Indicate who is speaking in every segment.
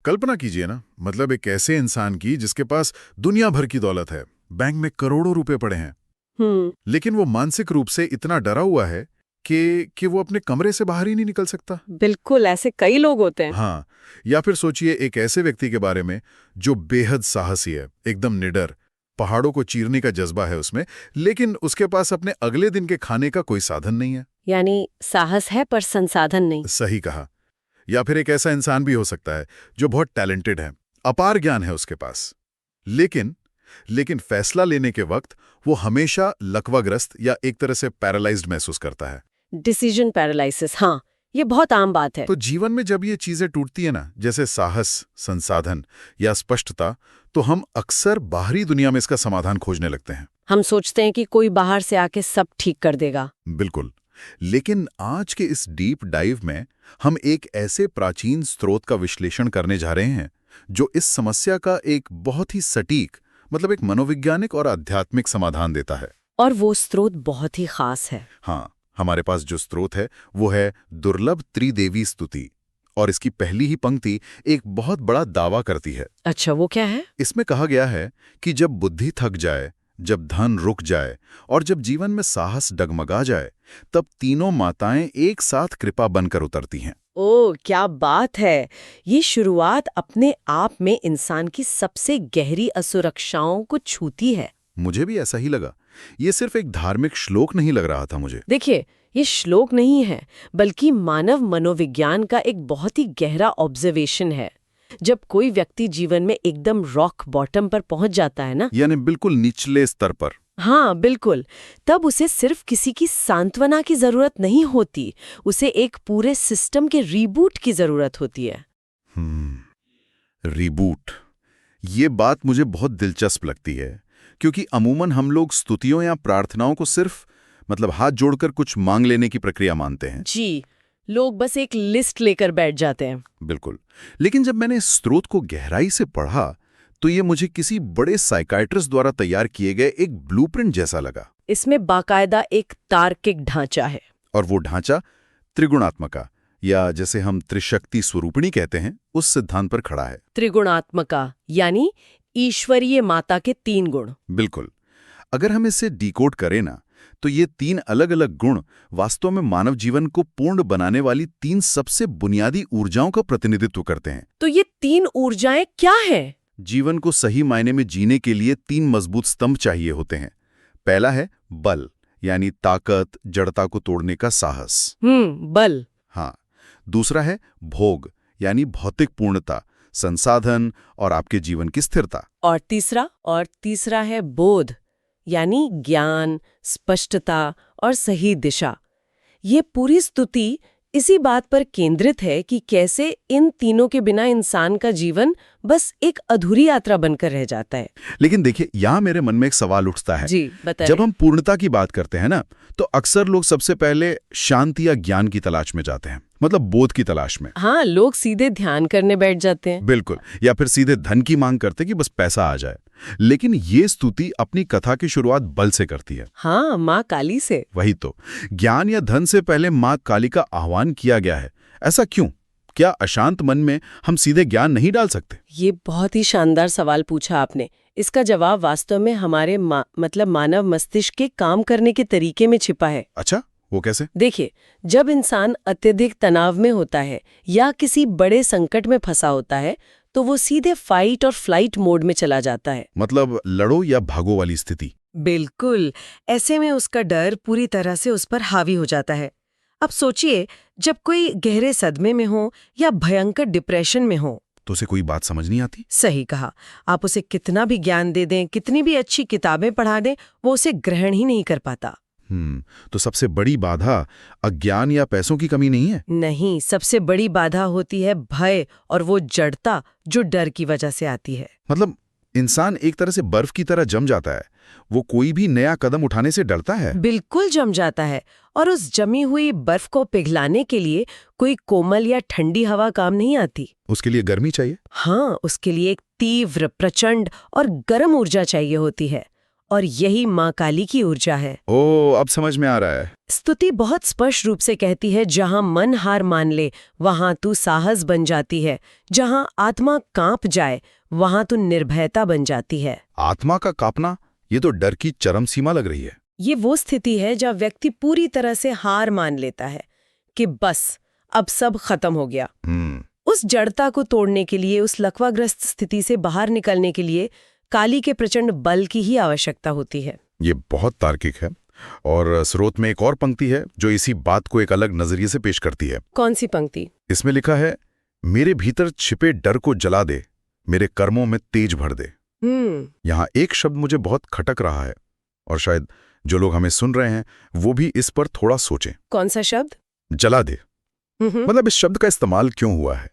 Speaker 1: कल्पना कीजिए ना, मतलब एक ऐसे इंसान की जिसके पास दुनिया भर की दौलत है, बैंक में करोड़ों रुपए पड़े हैं, लेकिन वो मानसिक रूप से इतना डरा हुआ है कि वो अपने कमरे से बाहर ही नहीं निकल सकता।
Speaker 2: बिल्कुल, ऐसे कई लोग होते हैं।
Speaker 1: हाँ, या फिर सोचिए एक ऐसे व्यक्ति के बारे में जो बेहद साहसी है, एकदम निडर, पहाड़ों को चीरने का जज्बा है उसमें, लेकिन उसके पास अपने अगले दिन के खाने का कोई साधन नहीं है।
Speaker 2: यानी साहस है पर संसाधन नहीं।
Speaker 1: सही कहा। या फिर एक ऐसा इंसान भी हो सकता है जो बहुत टैलेंटेड है, अपार ज्ञान है उसके पास, लेकिन फैसला लेने के वक्त वो हमेशा लकवाग्रस्त या एक तरह से पैरालाइज्ड महसूस करता है।
Speaker 2: डिसीजन पैरालिसिस, हाँ, ये बहुत आम बात है।
Speaker 1: तो जीवन में जब ये चीजें टूटती है ना, जैसे साहस, संसाधन या स्पष्टता, तो हम अक्सर बाहरी दुनिया में इसका समाधान खोजने लगते हैं।
Speaker 2: हम सोचते हैं कि कोई बाहर से आके सब ठीक कर देगा।
Speaker 1: बिल्कुल। लेकिन आज के इस डीप डाइव में हम एक ऐसे प्राचीन स्रोत का विश्लेषण करने जा रहे हैं जो इस समस्या का एक बहुत ही सटीक, मतलब एक मनोवैज्ञानिक और आध्यात्मिक समाधान देता है।
Speaker 2: और वो स्रोत बहुत ही खास है।
Speaker 1: हाँ, हमारे पास जो स्रोत है वो है दुर्लभ त्रिदेवी स्तुति, और इसकी पहली ही पंक्ति एक बहुत बड़ा दावा करती है।
Speaker 2: अच्छा, वो क्या है?
Speaker 1: इसमें कहा गया है कि जब बुद्धि थक जाए, जब धन रुक जाए और जब जीवन में साहस डगमगा जाए, तब तीनों माताएं एक साथ कृपा बनकर उतरती हैं।
Speaker 2: ओह, क्या बात है! ये शुरुआत अपने आप में इंसान की सबसे गहरी असुरक्षाओं को छूती है।
Speaker 1: मुझे भी ऐसा ही लगा। ये सिर्फ एक धार्मिक श्लोक नहीं लग रहा था मुझे।
Speaker 2: देखिए, ये श्लोक नहीं है, बल्कि मानव मनोविज्ञान का एक बहुत ही गहरा ऑब्जर्वेशन है। जब कोई व्यक्ति जीवन में एकदम रॉक बॉटम पर पहुंच जाता है ना,
Speaker 1: यानी बिल्कुल निचले स्तर पर।
Speaker 2: हाँ बिल्कुल, तब उसे सिर्फ किसी की सांत्वना की जरूरत नहीं होती, उसे एक पूरे सिस्टम के रीबूट की जरूरत होती है।
Speaker 1: रीबूट, ये बात मुझे बहुत दिलचस्प लगती है, क्योंकि अमूमन हम लोग स्तुतियों या प्रार्थनाओं को सिर्फ हाथ जोड़कर कुछ मांग लेने की प्रक्रिया मानते हैं।
Speaker 2: जी, लोग बस एक लिस्ट लेकर बैठ जाते हैं।
Speaker 1: बिल्कुल। लेकिन जब मैंने इस स्रोत को गहराई से पढ़ा, तो ये मुझे किसी बड़े साइकाइट्रिस्ट द्वारा तैयार किए गए एक ब्लूप्रिंट जैसा लगा।
Speaker 2: इसमें बाकायदा एक तार्किक ढांचा है।
Speaker 1: और वो ढांचा त्रिगुणात्मका, या जैसे हम त्रिशक्ति स्वरूपिणी कहते हैं, उस सिद्धांत पर खड़ा है।
Speaker 2: त्रिगुणात्मका यानी ईश्वरीय माता के 3 गुण।
Speaker 1: बिल्कुल। अगर हम इसे डिकोड करें ना, तो ये 3 अलग अलग गुण वास्तव में मानव जीवन को पूर्ण बनाने वाली 3 सबसे बुनियादी ऊर्जाओं का प्रतिनिधित्व करते हैं।
Speaker 2: तो ये 3 ऊर्जाएं क्या हैं?
Speaker 1: जीवन को सही मायने में जीने के लिए 3 मजबूत स्तंभ चाहिए होते हैं। पहला है बल, यानी ताकत, जड़ता को तोड़ने का साहस।
Speaker 2: बल।
Speaker 1: हाँ। दूसरा है भोग, यानी भौतिक पूर्णता, संसाधन और आपके जीवन की स्थिरता।
Speaker 2: और तीसरा है बोध, यानी ज्ञान, स्पष्टता और सही दिशा। ये पूरी स्तुति इसी बात पर केंद्रित है कि कैसे इन तीनों के बिना इंसान का जीवन बस एक अधूरी यात्रा बनकर रह जाता है।
Speaker 1: लेकिन देखिए, यहाँ मेरे मन में एक सवाल उठता है।
Speaker 2: जी, बताइए।
Speaker 1: जब हम पूर्णता की बात करते हैं ना, तो अक्सर लोग सबसे पहले शांति या ज्ञान की तलाश में जाते हैं, मतलब बोध की तलाश में।
Speaker 2: हाँ, लोग सीधे ध्यान करने बैठ जाते हैं।
Speaker 1: बिल्कुल। या फिर सीधे धन की मांग करते कि बस पैसा आ जाए। लेकिन ये स्तुति अपनी कथा की शुरुआत बल से करती है।
Speaker 2: हाँ, माँ काली से।
Speaker 1: वही तो, ज्ञान या धन से पहले माँ काली का आह्वान किया गया है। ऐसा क्यों? क्या अशांत मन में हम सीधे ज्ञान नहीं डाल सकते?
Speaker 2: ये बहुत ही शानदार सवाल पूछा आपने। इसका जवाब वास्तव में हमारे मानव मस्तिष्क के काम करने के तरीके में छिपा है।
Speaker 1: अच्छा, वो कैसे?
Speaker 2: देखिए, जब इंसान अत्यधिक तनाव में होता है या किसी बड़े संकट में फंसा होता है, तो वो सीधे फाइट और फ्लाइट मोड में चला जाता है।
Speaker 1: मतलब लड़ो या भागो वाली स्थिति।
Speaker 2: बिल्कुल। ऐसे में उसका डर पूरी तरह से उस पर हावी हो जाता है। अब सोचिए, जब कोई गहरे सदमे में हो या भयंकर डिप्रेशन में हो,
Speaker 1: तो उसे कोई बात समझ नहीं आती।
Speaker 2: सही कहा। आप उसे कितना भी ज्ञान दे दें, कितनी भी अच्छी किताबें पढ़ा दें, वो उसे ग्रहण ही नहीं कर पाता।
Speaker 1: तो सबसे बड़ी बाधा अज्ञान या पैसों की कमी नहीं है?
Speaker 2: नहीं, सबसे बड़ी बाधा होती है भय और वो जड़ता जो डर की वजह से आती है।
Speaker 1: मतलब इंसान एक तरह से बर्फ की तरह जम जाता है। वो कोई भी नया कदम उठाने से डरता है।
Speaker 2: बिल्कुल जम जाता है, और उस जमी हुई बर्फ को पिघलाने के लिए कोई कोमल या ठंडी हवा काम नहीं आती।
Speaker 1: उसके लिए गर्मी चाहिए।
Speaker 2: हाँ, उसके लिए एक तीव्र, प्रचंड और गर्म ऊर्जा चाहिए होती है। और यही माँ काली की ऊर्जा है।
Speaker 1: ओ, अब समझ में आ रहा है।
Speaker 2: स्तुति बहुत स्पष्ट रूप से कहती है, जहां मन हार मान ले वहां तू साहस बन जाती है, जहां आत्मा कांप जाए वहां तू निर्भयता बन जाती है।
Speaker 1: आत्मा का कांपना, ये तो डर की चरम सीमा लग रही है।
Speaker 2: ये वो स्थिति है जब व्यक्ति पूरी तरह से हार मान लेता है कि बस अब सब खत्म हो गया। उस जड़ता को तोड़ने के लिए, उस लकवाग्रस्त स्थिति से बाहर निकलने के लिए काली के प्रचंड बल की ही आवश्यकता होती है।
Speaker 1: ये बहुत तार्किक है। और स्रोत में एक और पंक्ति है जो इसी बात को एक अलग नजरिए से पेश करती है।
Speaker 2: कौन सी पंक्ति?
Speaker 1: इसमें लिखा है, मेरे भीतर छिपे डर को जला दे, मेरे कर्मों में तेज भर दे। यहाँ एक शब्द मुझे बहुत खटक रहा है और शायद जो लोग हमें सुन रहे हैं वो भी इस पर थोड़ा सोचें।
Speaker 2: कौन सा शब्द?
Speaker 1: जला दे। मतलब इस शब्द का इस्तेमाल क्यों हुआ है?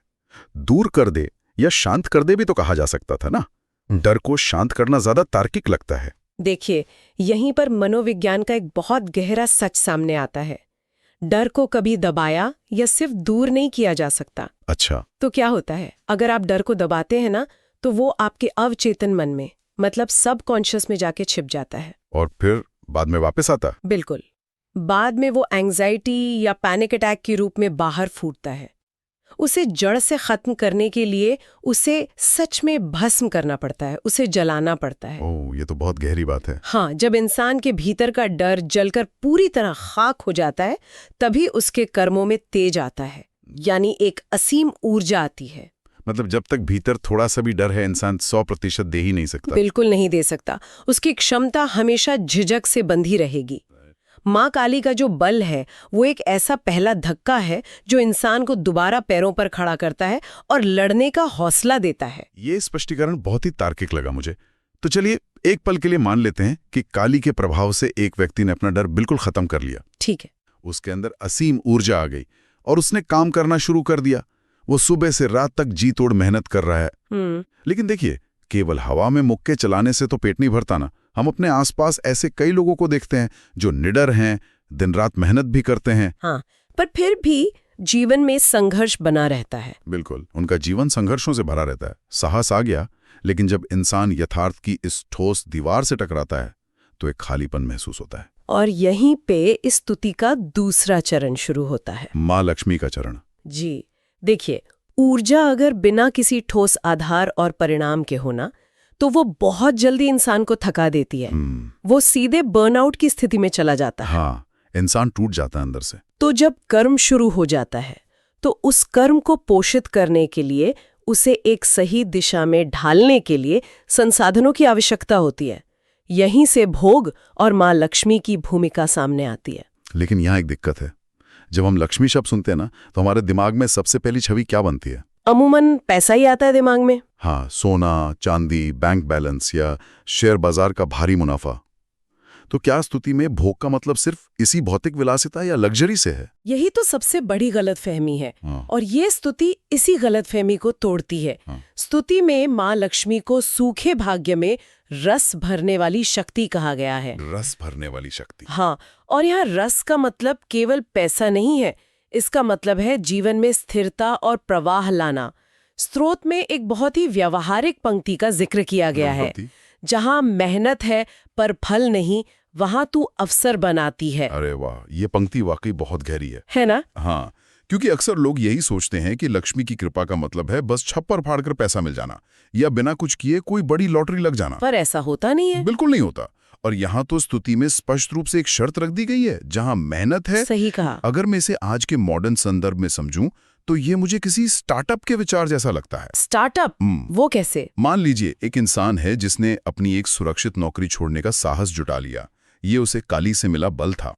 Speaker 1: दूर कर दे या शांत कर दे भी तो कहा जा सकता था ना। डर को शांत करना ज्यादा तार्किक लगता है।
Speaker 2: देखिए, यहीं पर मनोविज्ञान का एक बहुत गहरा सच सामने आता है। डर को कभी दबाया या सिर्फ दूर नहीं किया जा सकता।
Speaker 1: अच्छा।
Speaker 2: तो क्या होता है, अगर आप डर को दबाते हैं ना, तो वो आपके अवचेतन मन में, मतलब सबकॉन्शियस में जाके छिप जाता है
Speaker 1: और फिर बाद में वापस आता।
Speaker 2: बिल्कुल। बाद में वो एंग्जाइटी या पैनिक अटैक के रूप में बाहर फूटता है। उसे जड़ से खत्म करने के लिए उसे सच में भस्म करना पड़ता है, उसे जलाना पड़ता है।
Speaker 1: ओह, ये तो बहुत गहरी बात है।
Speaker 2: हाँ, जब इंसान के भीतर का डर जलकर पूरी तरह खाक हो जाता है, तभी उसके कर्मों में तेज आता है, यानी एक असीम ऊर्जा आती है।
Speaker 1: मतलब जब तक भीतर थोड़ा सा भी डर है, इंसान 100% दे ही नहीं सकता।
Speaker 2: बिल्कुल नहीं दे सकता। उसकी क्षमता हमेशा झिझक से बंधी रहेगी। माँ काली का जो बल है वो एक ऐसा पहला धक्का है जो इंसान को दोबारा पैरों पर खड़ा करता है और लड़ने का हौसला देता है।
Speaker 1: ये स्पष्टीकरण बहुत ही तार्किक लगा मुझे। तो चलिए एक पल के लिए मान लेते हैं कि काली के प्रभाव से एक व्यक्ति ने अपना डर बिल्कुल खत्म कर लिया।
Speaker 2: ठीक है।
Speaker 1: उसके अंदर असीम ऊर्जा आ गई और उसने काम करना शुरू कर दिया। वो सुबह से रात तक जी तोड़ मेहनत कर रहा है। लेकिन देखिए, केवल हवा में मुक्के चलाने से तो पेट नहीं भरता ना। हम अपने आसपास ऐसे कई लोगों को देखते हैं जो निडर हैं, दिन रात मेहनत भी करते हैं।
Speaker 2: हाँ, पर फिर भी जीवन में संघर्ष बना रहता है।
Speaker 1: बिल्कुल, उनका जीवन संघर्षों से भरा रहता है। साहस आ गया, लेकिन जब इंसान यथार्थ की इस ठोस दीवार से टकराता है तो एक खालीपन महसूस होता है।
Speaker 2: और यहीं पे इस स्तुति का दूसरा चरण शुरू होता है,
Speaker 1: माँ लक्ष्मी का चरण।
Speaker 2: जी देखिए, ऊर्जा अगर बिना किसी ठोस आधार और परिणाम के होना, तो वो बहुत जल्दी इंसान को थका देती है। वो सीधे बर्नआउट की स्थिति में चला जाता है।
Speaker 1: हाँ, इंसान टूट जाता है अंदर से।
Speaker 2: तो जब कर्म शुरू हो जाता है, तो उस कर्म को पोषित करने के लिए, उसे एक सही दिशा में ढालने के लिए संसाधनों की आवश्यकता होती है। यहीं से भोग और माँ लक्ष्मी की भूमिका सामने आती है।
Speaker 1: लेकिन यहाँ एक दिक्कत है। जब हम लक्ष्मी शब्द सुनते हैं ना, तो हमारे दिमाग में सबसे पहली छवि क्या बनती है?
Speaker 2: अमूमन पैसा ही आता है दिमाग में।
Speaker 1: हाँ, सोना, चांदी, बैंक बैलेंस या शेयर बाजार का भारी मुनाफा। तो क्या स्तुति में भोग का मतलब सिर्फ इसी भौतिक विलासिता या लग्जरी से है?
Speaker 2: यही तो सबसे बड़ी गलतफहमी है।
Speaker 1: हाँ।
Speaker 2: और ये स्तुति इसी गलतफहमी को तोड़ती है।
Speaker 1: हाँ।
Speaker 2: स्तुति में माँ लक्ष्मी को सूखे भाग्य में रस भरने वाली शक्ति कहा गया है।
Speaker 1: रस भरने वाली शक्ति।
Speaker 2: हाँ, और यहाँ रस का मतलब केवल पैसा नहीं है। इसका मतलब है जीवन में स्थिरता और प्रवाह लाना। स्रोत में एक बहुत ही व्यावहारिक पंक्ति का जिक्र किया गया है, जहाँ मेहनत है पर फल नहीं, वहाँ तू अवसर बनाती है।
Speaker 1: अरे वाह, ये पंक्ति वाकई बहुत गहरी है
Speaker 2: ना?
Speaker 1: हाँ, क्योंकि अक्सर लोग यही सोचते हैं कि लक्ष्मी की कृपा का मतलब है बस छप्पर फाड़कर पैसा मिल जाना या बिना कुछ किए कोई बड़ी लॉटरी लग जाना।
Speaker 2: पर ऐसा होता नहीं है।
Speaker 1: बिल्कुल नहीं होता। और यहाँ तो स्तुति में स्पष्ट रूप से एक शर्त रख दी गई है, जहाँ मेहनत है।
Speaker 2: सही कहा।
Speaker 1: अगर मैं इसे आज के मॉडर्न संदर्भ में समझूं तो ये मुझे किसी स्टार्टअप के विचार जैसा लगता है।
Speaker 2: स्टार्टअप? वो कैसे?
Speaker 1: मान लीजिए एक इंसान है जिसने अपनी एक सुरक्षित नौकरी छोड़ने का साहस जुटा लिया। ये उसे काली से मिला बल था।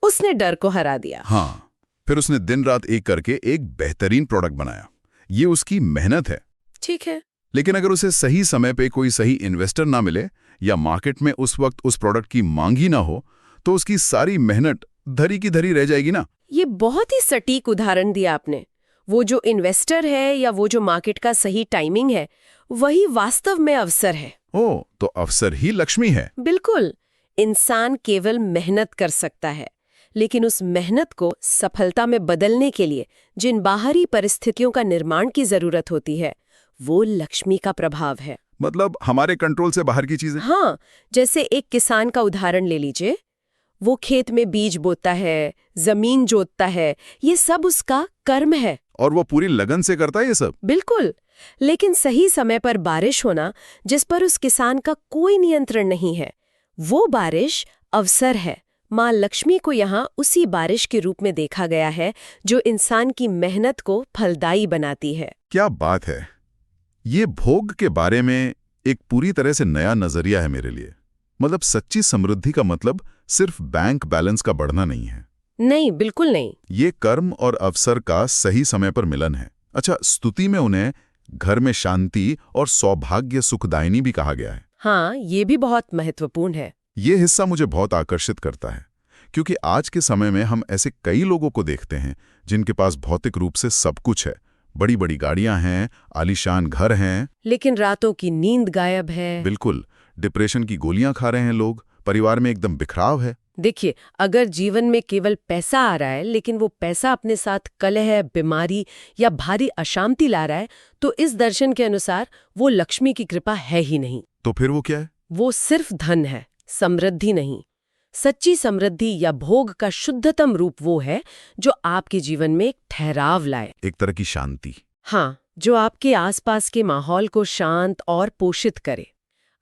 Speaker 2: उसने डर को हरा दिया।
Speaker 1: हाँ, फिर उसने दिन रात एक करके एक बेहतरीन प्रोडक्ट बनाया। ये उसकी मेहनत है।
Speaker 2: ठीक है।
Speaker 1: लेकिन अगर उसे सही समय पे कोई सही इन्वेस्टर ना मिले या मार्केट में उस वक्त उस प्रोडक्ट की मांग ही ना हो, तो उसकी सारी मेहनत धरी की धरी रह जाएगी ना।
Speaker 2: ये बहुत ही सटीक उदाहरण दिया आपने। वो जो इन्वेस्टर है या वो जो मार्केट का सही टाइमिंग है, वही वास्तव में अवसर है।
Speaker 1: ओ, तो अवसर ही लक्ष्मी है।
Speaker 2: बिल्कुल। इंसान केवल मेहनत कर सकता है, लेकिन उस मेहनत को सफलता में बदलने के लिए जिन बाहरी परिस्थितियों का निर्माण की जरूरत होती है, वो लक्ष्मी का प्रभाव है।
Speaker 1: मतलब हमारे कंट्रोल से बाहर की चीजें।
Speaker 2: हाँ, जैसे एक किसान का उदाहरण ले लीजिए। वो खेत में बीज बोता है, जमीन जोतता है, ये सब उसका कर्म है।
Speaker 1: और वो पूरी लगन से करता है ये सब।
Speaker 2: बिल्कुल। लेकिन सही समय पर बारिश होना, जिस पर उस किसान का कोई नियंत्रण नहीं है, वो बारिश अवसर है। माँ लक्ष्मी को यहाँ उसी बारिश के रूप में देखा गया है जो इंसान की मेहनत को फलदायी बनाती है।
Speaker 1: क्या बात है। ये भोग के बारे में एक पूरी तरह से नया नजरिया है मेरे लिए। मतलब सच्ची समृद्धि का मतलब सिर्फ बैंक बैलेंस का बढ़ना नहीं है।
Speaker 2: नहीं, बिल्कुल नहीं।
Speaker 1: ये कर्म और अवसर का सही समय पर मिलन है। अच्छा, स्तुति में उन्हें घर में शांति और सौभाग्य सुखदायिनी भी कहा गया है।
Speaker 2: हाँ, ये भी बहुत महत्वपूर्ण है।
Speaker 1: ये हिस्सा मुझे बहुत आकर्षित करता है, क्योंकि आज के समय में हम ऐसे कई लोगों को देखते हैं जिनके पास भौतिक रूप से सब कुछ है। बड़ी बड़ी गाड़ियां हैं, आलीशान घर हैं,
Speaker 2: लेकिन रातों की नींद गायब है।
Speaker 1: बिल्कुल, डिप्रेशन की गोलियां खा रहे हैं लोग, परिवार में एकदम बिखराव है।
Speaker 2: देखिए, अगर जीवन में केवल पैसा आ रहा है, लेकिन वो पैसा अपने साथ कलह, बीमारी या भारी अशांति ला रहा है, तो इस दर्शन के अनुसार वो लक्ष्मी की कृपा है ही नहीं।
Speaker 1: तो फिर वो क्या है?
Speaker 2: वो सिर्फ धन है, समृद्धि नहीं। सच्ची समृद्धि या भोग का शुद्धतम रूप वो है जो आपके जीवन में एक ठहराव लाए।
Speaker 1: एक तरह की शांति।
Speaker 2: हाँ, जो आपके आसपास के माहौल को शांत और पोषित करे।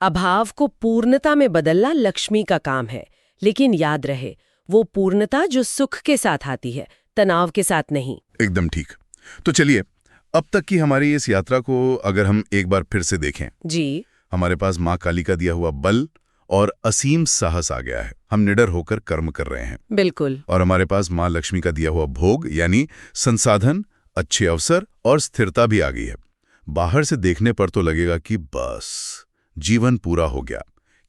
Speaker 2: अभाव को पूर्णता में बदलना लक्ष्मी का काम है, लेकिन याद रहे, वो पूर्णता जो सुख के साथ आती है, तनाव के साथ नहीं।
Speaker 1: एकदम ठीक। तो चलिए, अब तक की हमारी इस यात्रा को अगर हम एक बार फिर से देखें।
Speaker 2: जी।
Speaker 1: हमारे पास माँ काली का दिया हुआ बल और असीम साहस आ गया है। हम निडर होकर कर्म कर रहे हैं।
Speaker 2: बिल्कुल।
Speaker 1: और हमारे पास माँ लक्ष्मी का दिया हुआ भोग यानी संसाधन, अच्छे अवसर और स्थिरता भी आ गई है। बाहर से देखने पर तो लगेगा कि बस जीवन पूरा हो गया,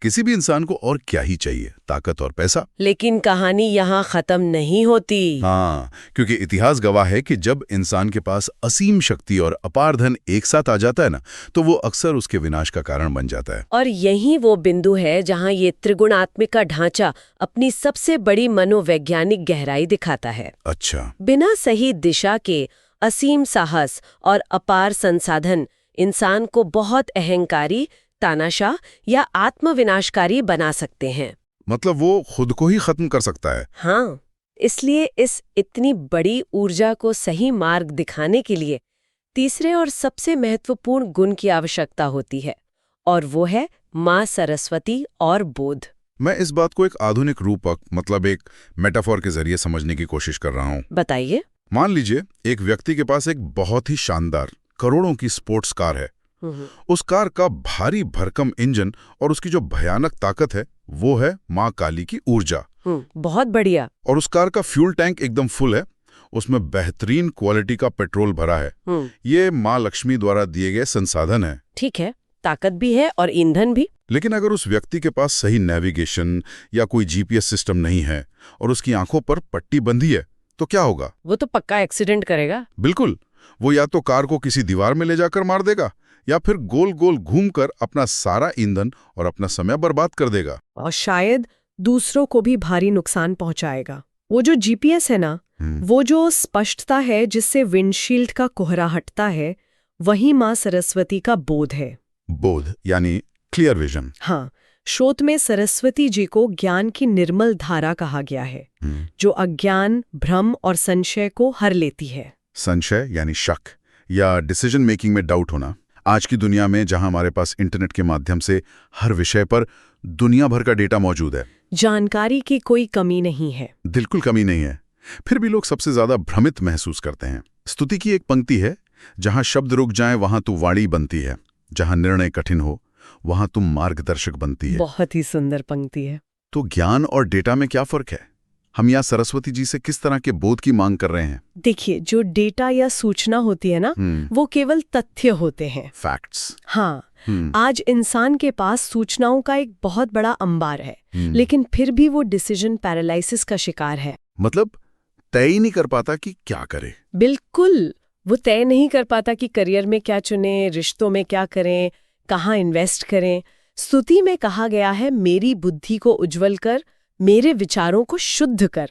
Speaker 1: किसी भी इंसान को और क्या ही चाहिए, ताकत और पैसा।
Speaker 2: लेकिन कहानी यहाँ खत्म नहीं होती।
Speaker 1: हाँ, क्योंकि इतिहास गवाह है कि जब इंसान के पास असीम शक्ति और अपार धन एक साथ आ जाता है ना, तो वो अक्सर उसके विनाश का कारण बन जाता है।
Speaker 2: और यही वो बिंदु है जहाँ ये त्रिगुणात्मिक का ढांचा अपनी सबसे बड़ी मनोवैज्ञानिक गहराई दिखाता है।
Speaker 1: अच्छा।
Speaker 2: बिना सही दिशा के असीम साहस और अपार संसाधन इंसान को बहुत अहंकारी, तानाशाह या आत्मविनाशकारी बना सकते हैं।
Speaker 1: मतलब वो खुद को ही खत्म कर सकता है।
Speaker 2: हाँ, इसलिए इस इतनी बड़ी ऊर्जा को सही मार्ग दिखाने के लिए तीसरे और सबसे महत्वपूर्ण गुण की आवश्यकता होती है, और वो है माँ सरस्वती और बोध।
Speaker 1: मैं इस बात को एक आधुनिक रूपक, मतलब एक मेटाफोर के जरिए समझने की कोशिश कर रहा हूँ।
Speaker 2: बताइए।
Speaker 1: मान लीजिए एक व्यक्ति के पास एक बहुत ही शानदार करोड़ों की स्पोर्ट्स कार है। उस कार का भारी भरकम इंजन और उसकी जो भयानक ताकत है, वो है माँ काली की ऊर्जा।
Speaker 2: बहुत बढ़िया।
Speaker 1: और उस कार का फ्यूल टैंक एकदम फुल है, उसमें बेहतरीन क्वालिटी का पेट्रोल भरा है। ये माँ लक्ष्मी द्वारा दिए गए संसाधन है।
Speaker 2: ठीक है, ताकत भी है और ईंधन भी।
Speaker 1: लेकिन अगर उस व्यक्ति के पास सही नेविगेशन या कोई जीपीएस सिस्टम नहीं है और उसकी आंखों पर पट्टी बंधी है, तो क्या होगा?
Speaker 2: वो तो पक्का एक्सीडेंट करेगा।
Speaker 1: बिल्कुल। वो या तो कार को किसी दीवार में ले जाकर मार देगा, या फिर गोल गोल घूमकर अपना सारा ईंधन और अपना समय बर्बाद कर देगा।
Speaker 3: और शायद दूसरों को भी भारी नुकसान पहुंचाएगा। वो जो जीपीएस है ना, वो जो स्पष्टता है जिससे विंडशील्ड का कोहरा हटता है, वही माँ सरस्वती का बोध है।
Speaker 1: बोध यानी क्लियर विजन।
Speaker 3: हाँ, श्रोत में सरस्वती जी को ज्ञान की निर्मल धारा कहा गया है, जो अज्ञान, भ्रम और संशय को हर लेती है।
Speaker 1: संशय यानी शक या डिसीजन मेकिंग में डाउट होना। आज की दुनिया में जहां हमारे पास इंटरनेट के माध्यम से हर विषय पर दुनिया भर का डेटा मौजूद है,
Speaker 3: जानकारी की कोई कमी नहीं है।
Speaker 1: बिल्कुल कमी नहीं है, फिर भी लोग सबसे ज्यादा भ्रमित महसूस करते हैं। स्तुति की एक पंक्ति है, जहां शब्द रुक जाएं वहां तू वाणी बनती है, जहां निर्णय कठिन हो वहां तुम मार्गदर्शक बनती है।
Speaker 3: बहुत ही सुंदर पंक्ति है।
Speaker 1: तो ज्ञान और डेटा में क्या फर्क है? हम यहाँ सरस्वती जी से किस तरह के बोध की मांग कर रहे हैं?
Speaker 3: देखिए, जो डेटा या सूचना होती है ना, वो केवल तथ्य होते हैं,
Speaker 1: फैक्ट्स।
Speaker 3: हाँ। आज इंसान के पास सूचनाओं का एक बहुत बड़ा अंबार है, लेकिन फिर भी वो डिसीजन पैरालिसिस का शिकार है।
Speaker 1: मतलब तय ही नहीं कर पाता कि क्या करे।
Speaker 3: बिल्कुल, वो तय नहीं कर पाता कि करियर में क्या चुने, रिश्तों में क्या करें, कहाँ इन्वेस्ट करें। स्तुति में कहा गया है, मेरी बुद्धि को उज्जवल कर, मेरे विचारों को शुद्ध कर।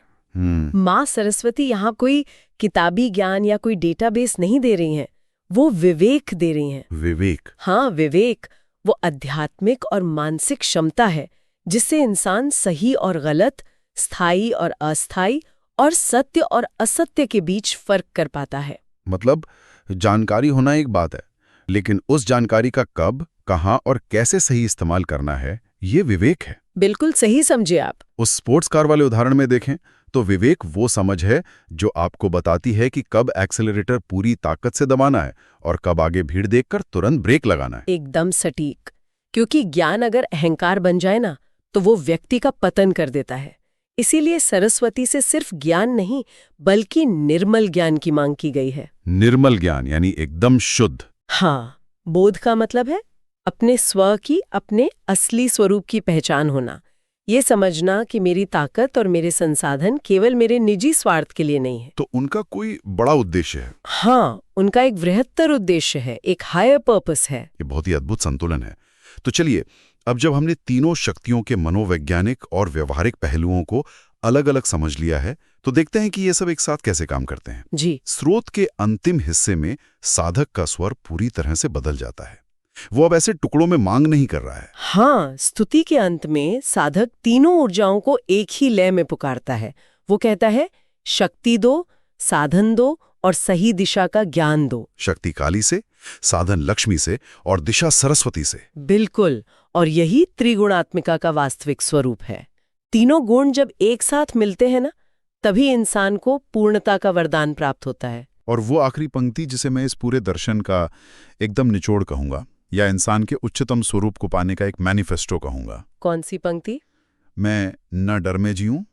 Speaker 3: माँ सरस्वती यहाँ कोई किताबी ज्ञान या कोई डेटाबेस नहीं दे रही हैं, वो विवेक दे रही हैं।
Speaker 1: विवेक?
Speaker 3: हाँ, विवेक। वो आध्यात्मिक और मानसिक क्षमता है जिससे इंसान सही और गलत, स्थायी और अस्थायी और सत्य और असत्य के बीच फर्क कर पाता है।
Speaker 1: मतलब जानकारी होना एक बात है, लेकिन उस जानकारी का कब, कहां और कैसे सही इस्तेमाल करना है, ये विवेक है।
Speaker 3: बिल्कुल सही समझे आप।
Speaker 1: उस स्पोर्ट्स कार वाले उदाहरण में देखें तो विवेक वो समझ है जो आपको बताती है कि कब एक्सेलरेटर पूरी ताकत से दबाना है और कब आगे भीड़ देखकर तुरंत ब्रेक लगाना है।
Speaker 3: एकदम सटीक। क्योंकि ज्ञान अगर अहंकार बन जाए ना, तो वो व्यक्ति का पतन कर देता है। इसीलिए सरस्वती से सिर्फ ज्ञान नहीं, बल्कि निर्मल ज्ञान की मांग की गई है।
Speaker 1: निर्मल ज्ञान यानी एकदम शुद्ध।
Speaker 3: हाँ, बोध का मतलब है अपने स्व की, अपने असली स्वरूप की पहचान होना। ये समझना कि मेरी ताकत और मेरे संसाधन केवल मेरे निजी स्वार्थ के लिए नहीं है।
Speaker 1: तो उनका कोई बड़ा उद्देश्य है।
Speaker 3: हाँ, उनका एक बृहत्तर उद्देश्य है, एक हायर पर्पस है।
Speaker 1: ये बहुत ही अद्भुत संतुलन है। तो चलिए, अब जब हमने तीनों शक्तियों के मनोवैज्ञानिक और व्यवहारिक पहलुओं को अलग अलग समझ लिया है, तो देखते हैं कि ये सब एक साथ कैसे काम करते हैं।
Speaker 3: जी।
Speaker 1: स्रोत के अंतिम हिस्से में साधक का स्वर पूरी तरह से बदल जाता है। वो अब ऐसे टुकड़ों में मांग नहीं कर रहा है।
Speaker 3: हाँ, स्तुति के अंत में साधक तीनों ऊर्जाओं को एक ही लय में पुकारता है। वो कहता है, शक्ति दो, साधन दो और सही दिशा का ज्ञान दो।
Speaker 1: शक्ति काली से, साधन लक्ष्मी से और दिशा सरस्वती से।
Speaker 3: बिल्कुल, और यही त्रिगुणात्मिका का वास्तविक स्वरूप है। तीनों गुण जब एक साथ मिलते हैं ना, तभी इंसान को पूर्णता का वरदान प्राप्त होता है।
Speaker 1: और वो आखिरी पंक्ति जिसे मैं इस पूरे दर्शन का एकदम निचोड़ कहूंगा, या इंसान के उच्चतम स्वरूप को पाने का एक मैनिफेस्टो कहूंगा।
Speaker 3: कौन सी पंक्ति?
Speaker 1: मैं न डर में जीऊं,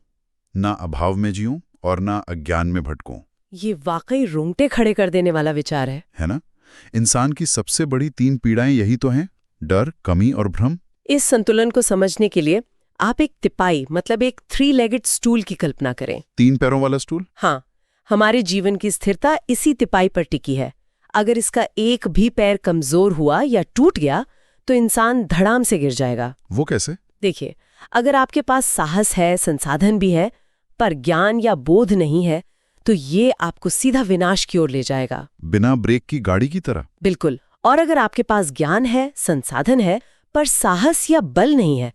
Speaker 1: न अभाव में जीऊं और न अज्ञान में भटकूं।
Speaker 3: ये वाकई रोंगटे खड़े कर देने वाला विचार है
Speaker 1: ना? इंसान की सबसे बड़ी तीन पीड़ाएं यही तो हैं, डर, कमी और भ्रम।
Speaker 3: इस संतुलन को समझने के लिए आप एक तिपाई, मतलब एक 3-legged स्टूल की कल्पना करें।
Speaker 1: 3 पैरों वाला स्टूल?
Speaker 3: हाँ, हमारे जीवन की स्थिरता इसी तिपाई पर टिकी है। अगर इसका एक भी पैर कमजोर हुआ या टूट गया तो इंसान धड़ाम से गिर जाएगा।
Speaker 1: वो कैसे?
Speaker 3: देखिए, अगर आपके पास साहस है, संसाधन भी है, पर ज्ञान या बोध नहीं है, तो ये आपको सीधा विनाश की ओर ले जाएगा।
Speaker 1: बिना ब्रेक की गाड़ी की तरह।
Speaker 3: बिल्कुल। और अगर आपके पास ज्ञान है, संसाधन है, पर साहस या बल नहीं है,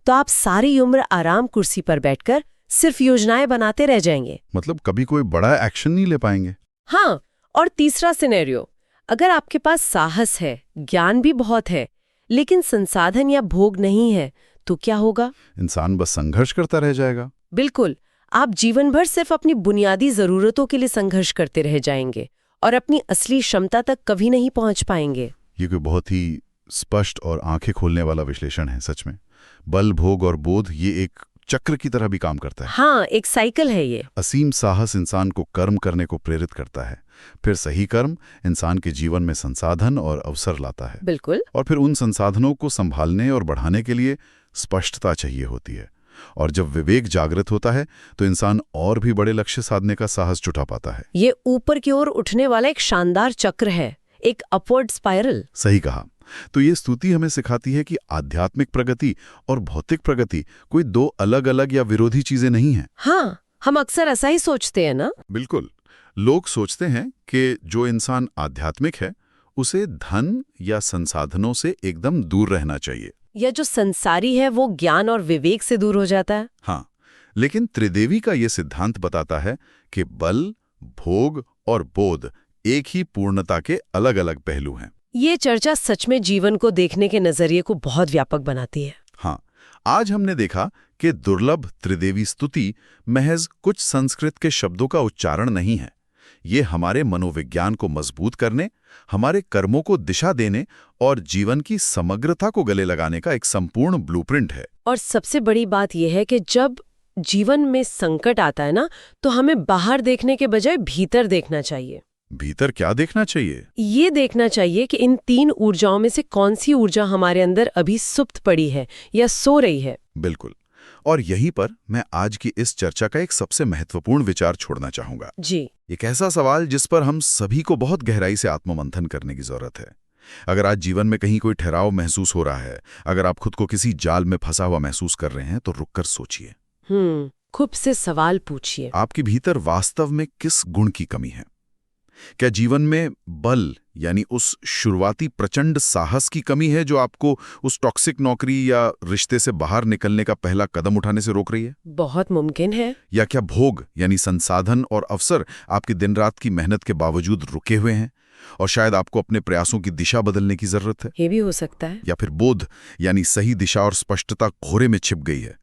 Speaker 3: तो आप सारी उम्र आराम कुर्सी पर बैठकर सिर्फ योजनाएं बनाते रह जाएंगे।
Speaker 1: मतलब कभी कोई बड़ा एक्शन नहीं ले पाएंगे।
Speaker 3: हाँ, और तीसरा सिनेरियो, अगर आपके पास साहस है, ज्ञान भी बहुत है, लेकिन संसाधन या भोग नहीं है, तो क्या होगा?
Speaker 1: इंसान बस संघर्ष करता रह जाएगा।
Speaker 3: बिल्कुल, आप जीवन भर सिर्फ अपनी बुनियादी जरूरतों के लिए संघर्ष करते रह जाएंगे और अपनी असली क्षमता तक कभी नहीं पहुंच पाएंगे।
Speaker 1: ये कोई बहुत ही स्पष्ट और आंखें खोलने वाला विश्लेषण है सच में। बल, भोग और बोध ये एक चक्र की तरह भी काम करता है।
Speaker 3: हाँ, एक साइकिल है ये।
Speaker 1: असीम साहस इंसान को कर्म करने को प्रेरित करता है, फिर सही कर्म इंसान के जीवन में संसाधन और अवसर लाता है।
Speaker 3: बिल्कुल।
Speaker 1: और फिर उन संसाधनों को संभालने और बढ़ाने के लिए स्पष्टता चाहिए होती है। और जब विवेक जागृत होता है तो इंसान और भी बड़े लक्ष्य साधने का साहस जुटा पाता है।
Speaker 3: ये ऊपर की ओर उठने वाला एक शानदार चक्र है, एक अपवर्ड स्पाइरल।
Speaker 1: सही कहा। तो ये स्तुति हमें सिखाती है कि आध्यात्मिक प्रगति और भौतिक प्रगति कोई दो अलग अलग या विरोधी चीजें नहीं हैं।
Speaker 3: हाँ, हम अक्सर ऐसा ही सोचते हैं ना?
Speaker 1: बिल्कुल। लोग सोचते हैं कि जो इंसान आध्यात्मिक है उसे धन या संसाधनों से एकदम दूर रहना चाहिए,
Speaker 3: या जो संसारी है वो ज्ञान और विवेक से दूर हो जाता है।
Speaker 1: हाँ, लेकिन त्रिदेवी का ये सिद्धांत बताता है कि बल, भोग और बोध एक ही पूर्णता के अलग अलग पहलू हैं।
Speaker 3: ये चर्चा सच में जीवन को देखने के नजरिए को बहुत व्यापक बनाती है।
Speaker 1: हाँ, आज हमने देखा कि दुर्लभ त्रिदेवी स्तुति महज कुछ संस्कृत के शब्दों का उच्चारण नहीं है। ये हमारे मनोविज्ञान को मजबूत करने, हमारे कर्मों को दिशा देने और जीवन की समग्रता को गले लगाने का एक संपूर्ण ब्लूप्रिंट है।
Speaker 3: और सबसे बड़ी बात यह है कि जब जीवन में संकट आता है ना, तो हमें बाहर देखने के बजाय भीतर देखना चाहिए।
Speaker 1: भीतर क्या देखना चाहिए?
Speaker 3: ये देखना चाहिए कि इन तीन ऊर्जाओं में से कौन सी ऊर्जा हमारे अंदर अभी सुप्त पड़ी है या सो रही है।
Speaker 1: बिल्कुल। और यहीं पर मैं आज की इस चर्चा का एक सबसे महत्वपूर्ण विचार छोड़ना चाहूंगा।
Speaker 3: जी।
Speaker 1: एक ऐसा सवाल जिस पर हम सभी को बहुत गहराई से आत्ममंथन करने की जरूरत है। अगर आज जीवन में कहीं कोई ठहराव महसूस हो रहा है, अगर आप खुद को किसी जाल में फंसा हुआ महसूस कर रहे हैं, तो रुककर सोचिए।
Speaker 3: खुद से सवाल पूछिए,
Speaker 1: आपके भीतर वास्तव में किस गुण की कमी है? क्या जीवन में बल यानी उस शुरुआती प्रचंड साहस की कमी है जो आपको उस टॉक्सिक नौकरी या रिश्ते से बाहर निकलने का पहला कदम उठाने से रोक रही है?
Speaker 3: बहुत मुमकिन है।
Speaker 1: या क्या भोग यानी संसाधन और अवसर आपकी दिन रात की मेहनत के बावजूद रुके हुए हैं और शायद आपको अपने प्रयासों की दिशा बदलने की जरूरत है?
Speaker 3: ये भी हो सकता है।
Speaker 1: या फिर बोध यानी सही दिशा और स्पष्टता कोहरे में छिप गई है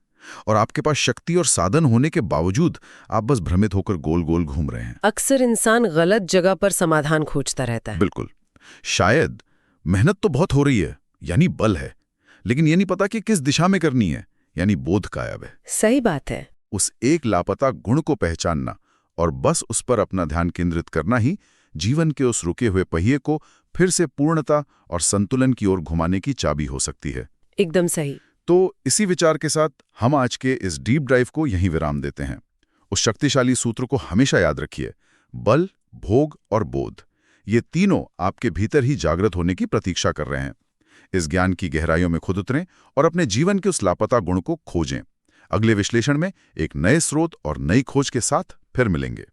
Speaker 1: और आपके पास शक्ति और साधन होने के बावजूद आप बस भ्रमित होकर गोल गोल घूम रहे हैं।
Speaker 3: अक्सर इंसान गलत जगह पर समाधान खोजता रहता है।
Speaker 1: बिल्कुल। शायद मेहनत तो बहुत हो रही है यानी बल है, लेकिन ये नहीं पता कि किस दिशा में करनी है यानी बोध गायब है।
Speaker 3: सही बात है।
Speaker 1: उस एक लापता गुण को पहचानना और बस उस पर अपना ध्यान केंद्रित करना ही जीवन के उस रुके हुए पहिए को फिर से पूर्णता और संतुलन की ओर घुमाने की चाबी हो सकती है।
Speaker 3: एकदम सही।
Speaker 1: तो इसी विचार के साथ हम आज के इस डीप ड्राइव को यहीं विराम देते हैं। उस शक्तिशाली सूत्र को हमेशा याद रखिए, बल, भोग और बोध, ये तीनों आपके भीतर ही जागृत होने की प्रतीक्षा कर रहे हैं। इस ज्ञान की गहराइयों में खुद उतरें और अपने जीवन के उस लापता गुण को खोजें। अगले विश्लेषण में एक नए स्रोत और नई खोज के साथ फिर मिलेंगे।